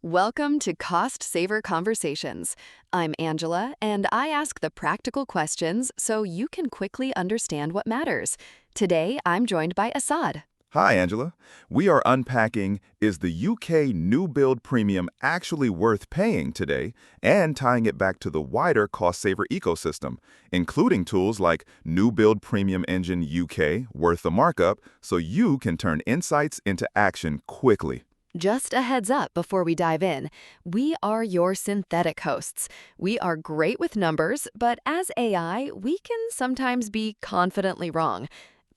Welcome to Cost Saver Conversations. I'm Angela, and I ask the practical questions so you can quickly understand what matters. Today, I'm joined by Assad. Hi, Angela. We are unpacking, is the UK new build premium actually worth paying today, and tying it back to the wider cost saver ecosystem, including tools like New Build Premium Engine UK, worth the markup, so you can turn insights into action quickly. Just a heads up before we dive in. We are your synthetic hosts. We are great with numbers, but as AI, we can sometimes be confidently wrong.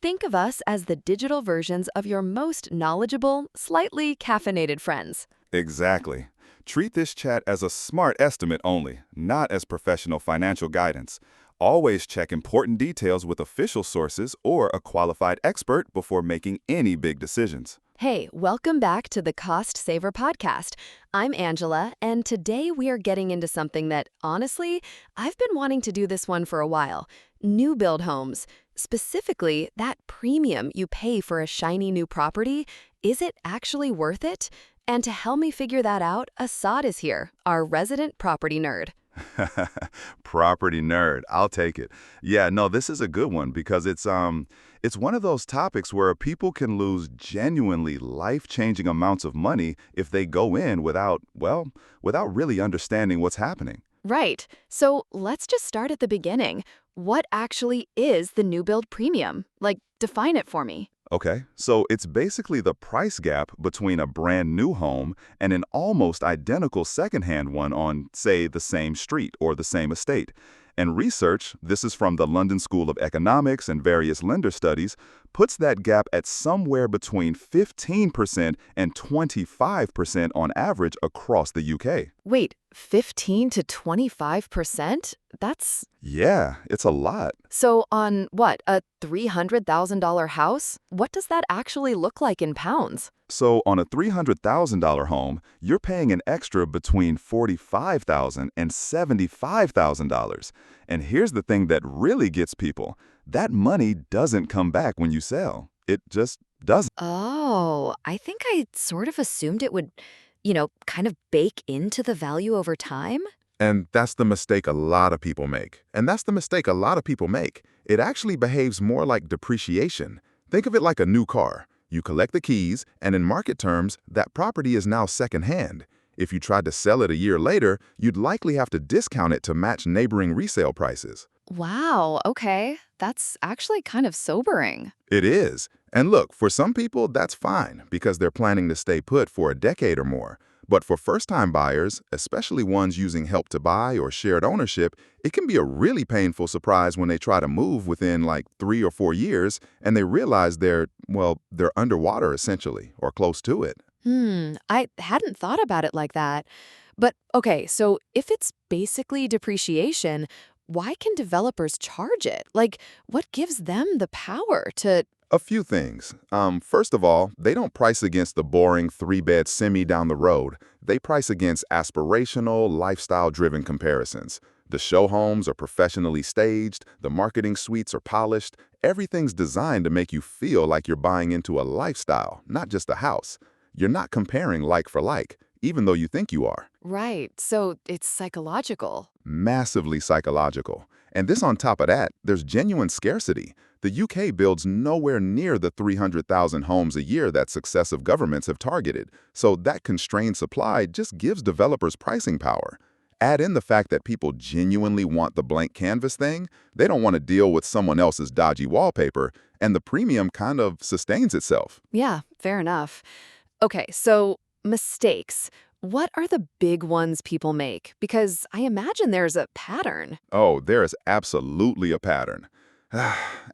Think of us as the digital versions of your most knowledgeable, slightly caffeinated friends. Exactly. Treat this chat as a smart estimate only, not as professional financial guidance. Always check important details with official sources or a qualified expert before making any big decisions. Hey, welcome back to the Cost Saver Podcast. I'm Angela, and today we are getting into something that, honestly, I've been wanting to do this one for a while. New build homes. Specifically, that premium you pay for a shiny new property, is it actually worth it? And to help me figure that out, Assad is here, our resident property nerd. Property nerd, I'll take it. Yeah, no, this is a good one because it's one of those topics where people can lose genuinely life-changing amounts of money if they go in without really understanding what's happening. Right. So let's just start at the beginning. What actually is the new build premium? Like, define it for me. Okay, so it's basically the price gap between a brand new home and an almost identical secondhand one on, say, the same street or the same estate. And research, this is from the London School of Economics and various lender studies, puts that gap at somewhere between 15% and 25% on average across the UK. Wait, 15 to 25%? That's Yeah, it's a lot. so on what, a $300,000 house? What does that actually look like in pounds? So on a $300,000 home, you're paying an extra between $45,000 and $75,000. And here's the thing that really gets people. That money doesn't come back when you sell. It just doesn't. Oh, I think I sort of assumed it would, kind of bake into the value over time. And that's the mistake a lot of people make. It actually behaves more like depreciation. Think of it like a new car. You collect the keys, and in market terms, that property is now secondhand. If you tried to sell it a year later, you'd likely have to discount it to match neighboring resale prices. Wow, okay. That's actually kind of sobering. It is. And look, for some people, that's fine because they're planning to stay put for a decade or more. But for first-time buyers, especially ones using Help to Buy or shared ownership, it can be a really painful surprise when they try to move within like 3 or 4 years and they realize they're underwater essentially, or close to it. I hadn't thought about it like that. But okay, so if it's basically depreciation, why can developers charge it? Like, what gives them the power to... A few things. First of all, they don't price against the boring 3-bed semi down the road. They price against aspirational, lifestyle-driven comparisons. The show homes are professionally staged, the marketing suites are polished, everything's designed to make you feel like you're buying into a lifestyle, not just a house. You're not comparing like for like, even though you think you are. Right, so it's psychological. Massively psychological. And this on top of that, there's genuine scarcity. The UK builds nowhere near the 300,000 homes a year that successive governments have targeted, so that constrained supply just gives developers pricing power. Add in the fact that people genuinely want the blank canvas thing, they don't want to deal with someone else's dodgy wallpaper, and the premium kind of sustains itself. Yeah, fair enough. Okay, so mistakes. What are the big ones people make? Because I imagine there's a pattern. Oh, there is absolutely a pattern.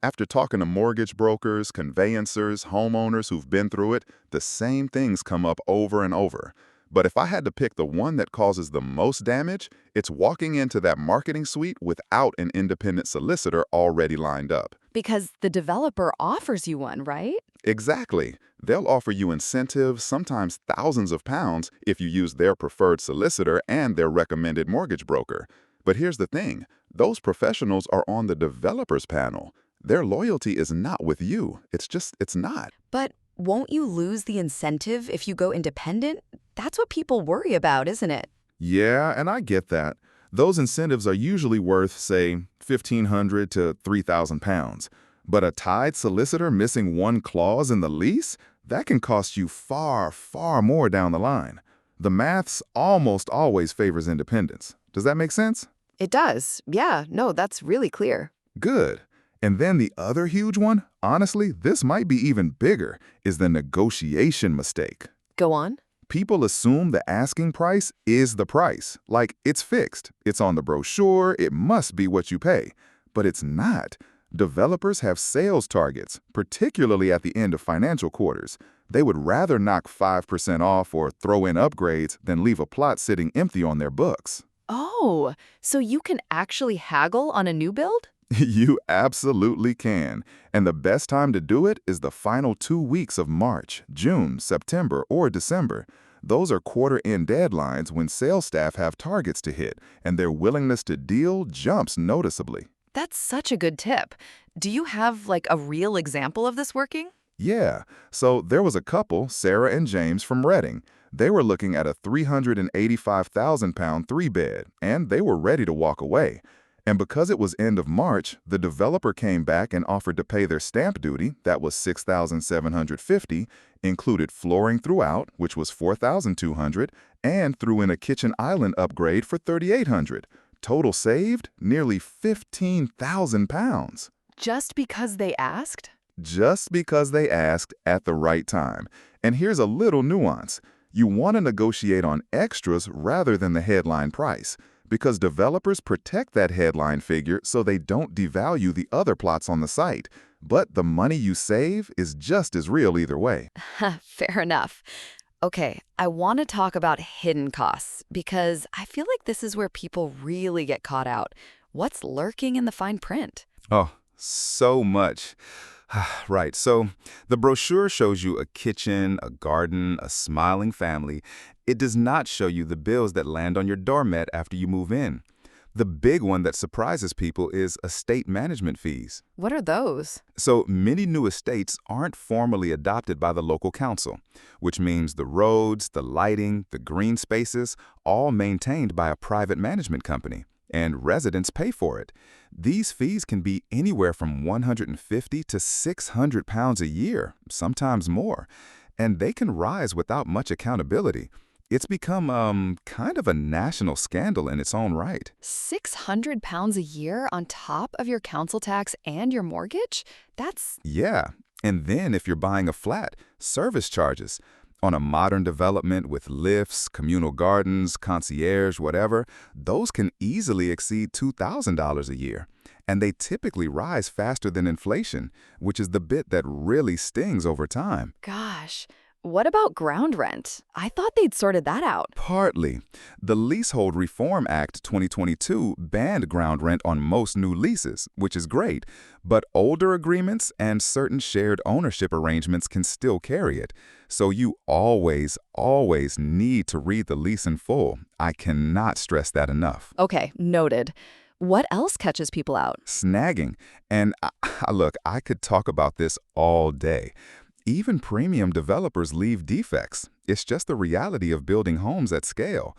After talking to mortgage brokers, conveyancers, homeowners who've been through it, the same things come up over and over. But if I had to pick the one that causes the most damage, it's walking into that marketing suite without an independent solicitor already lined up. Because the developer offers you one, right? Exactly. They'll offer you incentives, sometimes thousands of pounds, if you use their preferred solicitor and their recommended mortgage broker. But here's the thing. Those professionals are on the developer's panel. Their loyalty is not with you. It's not. But won't you lose the incentive if you go independent? That's what people worry about, isn't it? Yeah, and I get that. Those incentives are usually worth, say, 1,500 to 3,000 pounds. But a tied solicitor missing one clause in the lease? That can cost you far, far more down the line. The maths almost always favors independence. Does that make sense? It does. Yeah, no, that's really clear. Good. And then the other huge one, honestly, this might be even bigger, is the negotiation mistake. Go on. People assume the asking price is the price. Like, it's fixed. It's on the brochure. It must be what you pay. But it's not. Developers have sales targets, particularly at the end of financial quarters. They would rather knock 5% off or throw in upgrades than leave a plot sitting empty on their books. Oh, so you can actually haggle on a new build? You absolutely can. And the best time to do it is the final 2 weeks of March, June, September, or December. Those are quarter-end deadlines when sales staff have targets to hit, and their willingness to deal jumps noticeably. That's such a good tip. Do you have, like, a real example of this working? Yeah, so there was a couple, Sarah and James from Reading. They were looking at a 385,000-pound three-bed, and they were ready to walk away. And because it was end of March, the developer came back and offered to pay their stamp duty, that was $6,750, included flooring throughout, which was $4,200, and threw in a kitchen island upgrade for $3,800. Total saved, nearly 15,000 pounds. Just because they asked? Just because they asked at the right time. And here's a little nuance. You want to negotiate on extras rather than the headline price, because developers protect that headline figure so they don't devalue the other plots on the site. But the money you save is just as real either way. Fair enough. Okay, I want to talk about hidden costs, because I feel like this is where people really get caught out. What's lurking in the fine print? Oh, so much. Right, so the brochure shows you a kitchen, a garden, a smiling family. It does not show you the bills that land on your doormat after you move in. The big one that surprises people is estate management fees. What are those? So many new estates aren't formally adopted by the local council, which means the roads, the lighting, the green spaces, all maintained by a private management company, and residents pay for it. These fees can be anywhere from 150 to 600 pounds a year, sometimes more, and they can rise without much accountability. It's become kind of a national scandal in its own right. 600 pounds a year on top of your council tax and your mortgage? That's... Yeah, and then if you're buying a flat, service charges. On a modern development with lifts, communal gardens, concierge, whatever, those can easily exceed $2,000 a year. And they typically rise faster than inflation, which is the bit that really stings over time. Gosh. What about ground rent? I thought they'd sorted that out. Partly. The Leasehold Reform Act 2022 banned ground rent on most new leases, which is great, but older agreements and certain shared ownership arrangements can still carry it. So you always need to read the lease in full. I cannot stress that enough. Okay, noted. What else catches people out? Snagging. And look, I could talk about this all day. Even premium developers leave defects. It's just the reality of building homes at scale.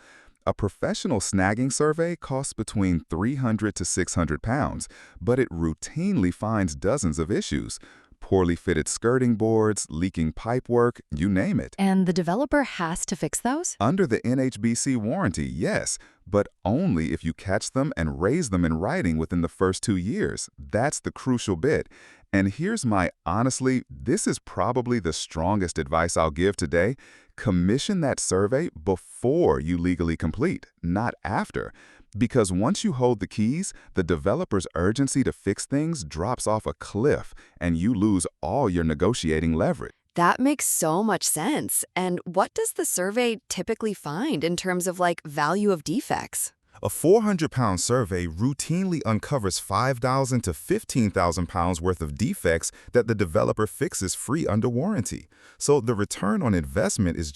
A professional snagging survey costs between 300 to 600 pounds, but it routinely finds dozens of issues. Poorly fitted skirting boards, leaking pipework, you name it. And the developer has to fix those? Under the NHBC warranty, yes, but only if you catch them and raise them in writing within the first 2 years. That's the crucial bit. And here's honestly, this is probably the strongest advice I'll give today. Commission that survey before you legally complete, not after. Because once you hold the keys, the developer's urgency to fix things drops off a cliff, and you lose all your negotiating leverage. That makes so much sense. And what does the survey typically find in terms of, like, value of defects? A 400-pound survey routinely uncovers 5,000 to 15,000 pounds worth of defects that the developer fixes free under warranty. So the return on investment is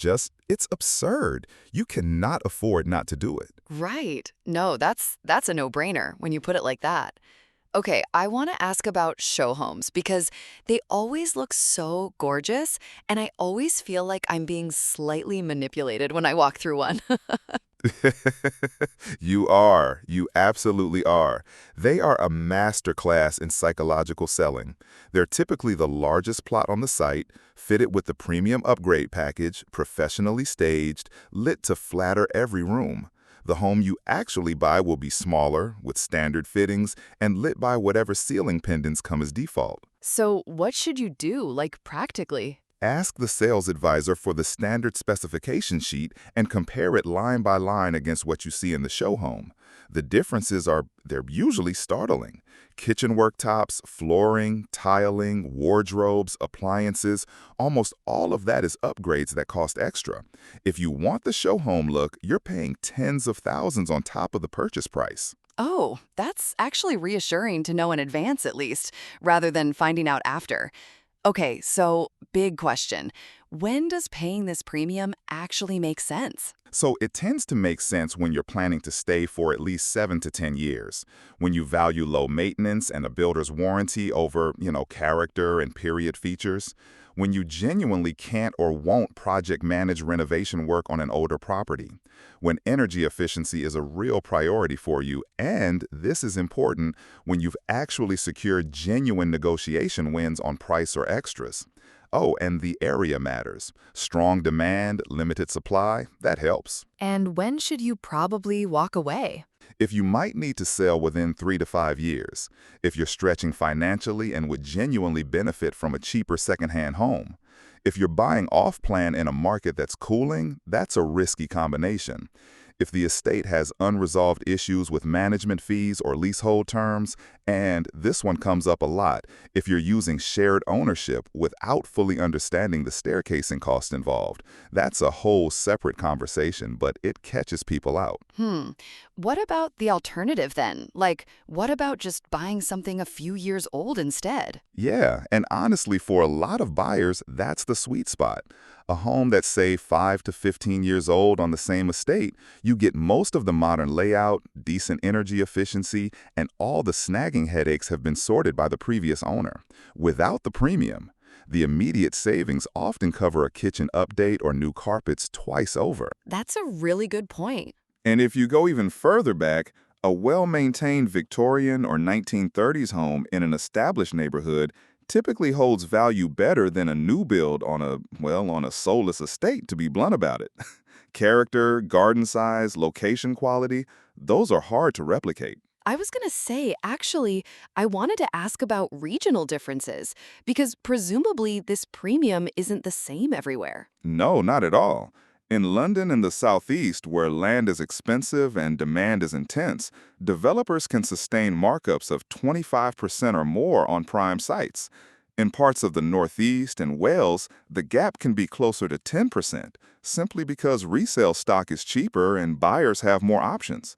it's absurd. You cannot afford not to do it. Right. No, that's a no-brainer when you put it like that. Okay, I want to ask about show homes because they always look so gorgeous, and I always feel like I'm being slightly manipulated when I walk through one. You are. You absolutely are. They are a masterclass in psychological selling. They're typically the largest plot on the site, fitted with the premium upgrade package, professionally staged, lit to flatter every room. The home you actually buy will be smaller, with standard fittings, and lit by whatever ceiling pendants come as default. So, what should you do, like practically? Ask the sales advisor for the standard specification sheet and compare it line by line against what you see in the show home. The differences they're usually startling. Kitchen worktops, flooring, tiling, wardrobes, appliances, almost all of that is upgrades that cost extra. If you want the show home look, you're paying tens of thousands on top of the purchase price. Oh, that's actually reassuring to know in advance at least, rather than finding out after. Okay, so big question. When does paying this premium actually make sense? So it tends to make sense when you're planning to stay for at least 7 to 10 years, when you value low maintenance and a builder's warranty over, character and period features, when you genuinely can't or won't project manage renovation work on an older property, when energy efficiency is a real priority for you, and this is important, when you've actually secured genuine negotiation wins on price or extras. Oh, and the area matters. Strong demand, limited supply, that helps. And when should you probably walk away? If you might need to sell within 3 to 5 years, if you're stretching financially and would genuinely benefit from a cheaper secondhand home, if you're buying off-plan in a market that's cooling, that's a risky combination. If the estate has unresolved issues with management fees or leasehold terms, and this one comes up a lot, if you're using shared ownership without fully understanding the staircasing cost involved, that's a whole separate conversation, but it catches people out. What about the alternative then? Like, what about just buying something a few years old instead? Yeah, and honestly, for a lot of buyers, that's the sweet spot. A home that's, say, 5 to 15 years old on the same estate, you get most of the modern layout, decent energy efficiency, and all the snagging headaches have been sorted by the previous owner. Without the premium, the immediate savings often cover a kitchen update or new carpets twice over. That's a really good point. And if you go even further back, a well-maintained Victorian or 1930s home in an established neighborhood typically holds value better than a new build on a soulless estate, to be blunt about it. Character, garden size, location quality, those are hard to replicate. I was going to say, actually, I wanted to ask about regional differences, because presumably this premium isn't the same everywhere. No, not at all. In London and the Southeast, where land is expensive and demand is intense, developers can sustain markups of 25% or more on prime sites. In parts of the Northeast and Wales, the gap can be closer to 10%, simply because resale stock is cheaper and buyers have more options.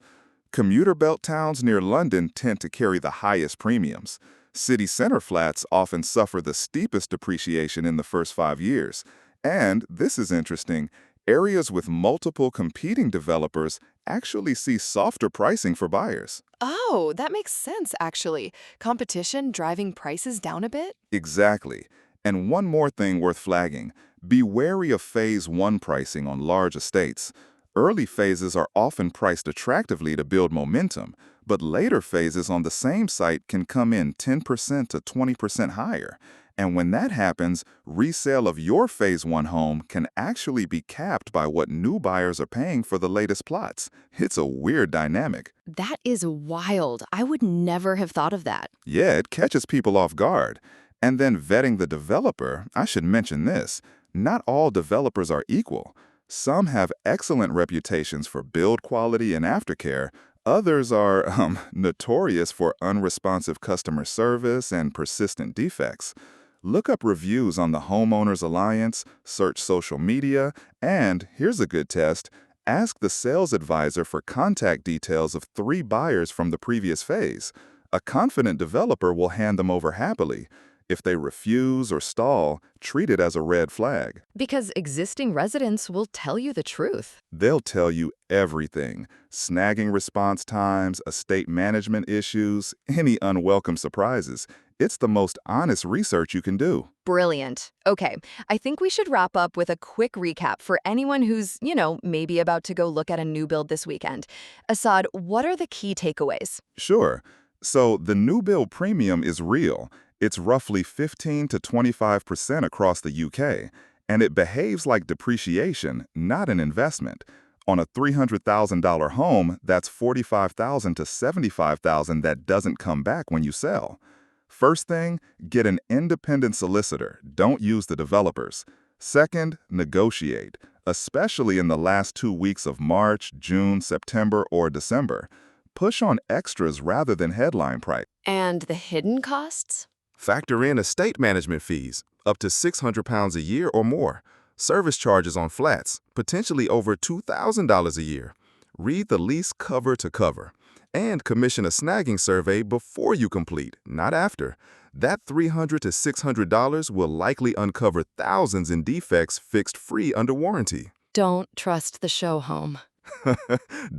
Commuter belt towns near London tend to carry the highest premiums. City center flats often suffer the steepest depreciation in the first 5 years. And, this is interesting, areas with multiple competing developers actually see softer pricing for buyers. Oh, that makes sense, actually. Competition driving prices down a bit? Exactly. And one more thing worth flagging. Be wary of Phase 1 pricing on large estates. Early phases are often priced attractively to build momentum, but later phases on the same site can come in 10% to 20% higher. And when that happens, resale of your Phase 1 home can actually be capped by what new buyers are paying for the latest plots. It's a weird dynamic. That is wild. I would never have thought of that. Yeah, it catches people off guard. And then vetting the developer, I should mention this. Not all developers are equal. Some have excellent reputations for build quality and aftercare. Others are notorious for unresponsive customer service and persistent defects. Look up reviews on the Homeowners Alliance, search social media, and, here's a good test, ask the sales advisor for contact details of 3 buyers from the previous phase. A confident developer will hand them over happily. If they refuse or stall, treat it as a red flag. Because existing residents will tell you the truth. They'll tell you everything: snagging response times, estate management issues, any unwelcome surprises. It's the most honest research you can do. Brilliant. Okay, I think we should wrap up with a quick recap for anyone who's, maybe about to go look at a new build this weekend. Assad, what are the key takeaways? Sure. So the new build premium is real. It's roughly 15 to 25% across the UK, and it behaves like depreciation, not an investment. On a $300,000 home, that's $45,000 to $75,000 that doesn't come back when you sell. First thing, get an independent solicitor. Don't use the developers. Second, negotiate, especially in the last 2 weeks of March, June, September, or December. Push on extras rather than headline price. And the hidden costs? Factor in estate management fees, up to £600 a year or more. Service charges on flats, potentially over $2,000 a year. Read the lease cover to cover. And commission a snagging survey before you complete, not after. That $300 to $600 will likely uncover thousands in defects fixed free under warranty. Don't trust the show home.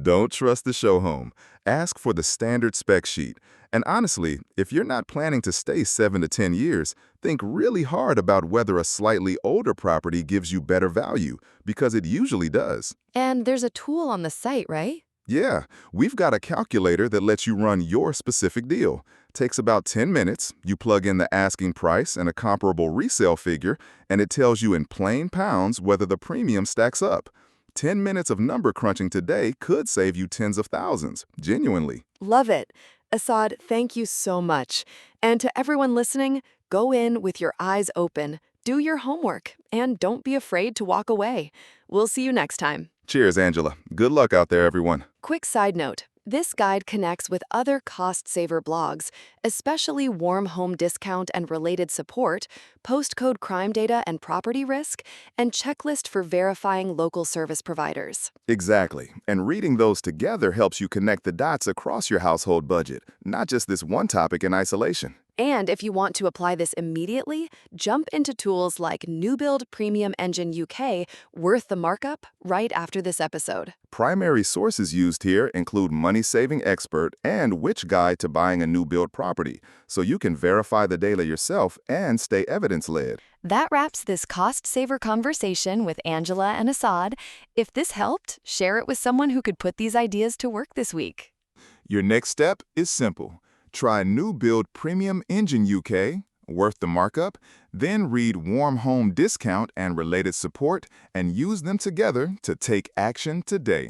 Don't trust the show home. Ask for the standard spec sheet. And honestly, if you're not planning to stay 7 to 10 years, think really hard about whether a slightly older property gives you better value, because it usually does. And there's a tool on the site, right? Yeah, we've got a calculator that lets you run your specific deal. Takes about 10 minutes, you plug in the asking price and a comparable resale figure, and it tells you in plain pounds whether the premium stacks up. 10 minutes of number crunching today could save you tens of thousands, genuinely. Love it. Assad, thank you so much. And to everyone listening, go in with your eyes open, do your homework, and don't be afraid to walk away. We'll see you next time. Cheers, Angela. Good luck out there, everyone. Quick side note. This guide connects with other cost-saver blogs, especially warm home discount and related support, postcode crime data and property risk, and checklist for verifying local service providers. Exactly. And reading those together helps you connect the dots across your household budget, not just this one topic in isolation. And if you want to apply this immediately, jump into tools like New Build Premium Engine UK, worth the markup, right after this episode. Primary sources used here include Money Saving Expert and Which Guide to Buying a New Build Property, so you can verify the data yourself and stay evidence-led. That wraps this cost-saver conversation with Angela and Assad. If this helped, share it with someone who could put these ideas to work this week. Your next step is simple. Try New Build Premium Engine UK, worth the markup, then read Warm Home Discount and related support, and use them together to take action today.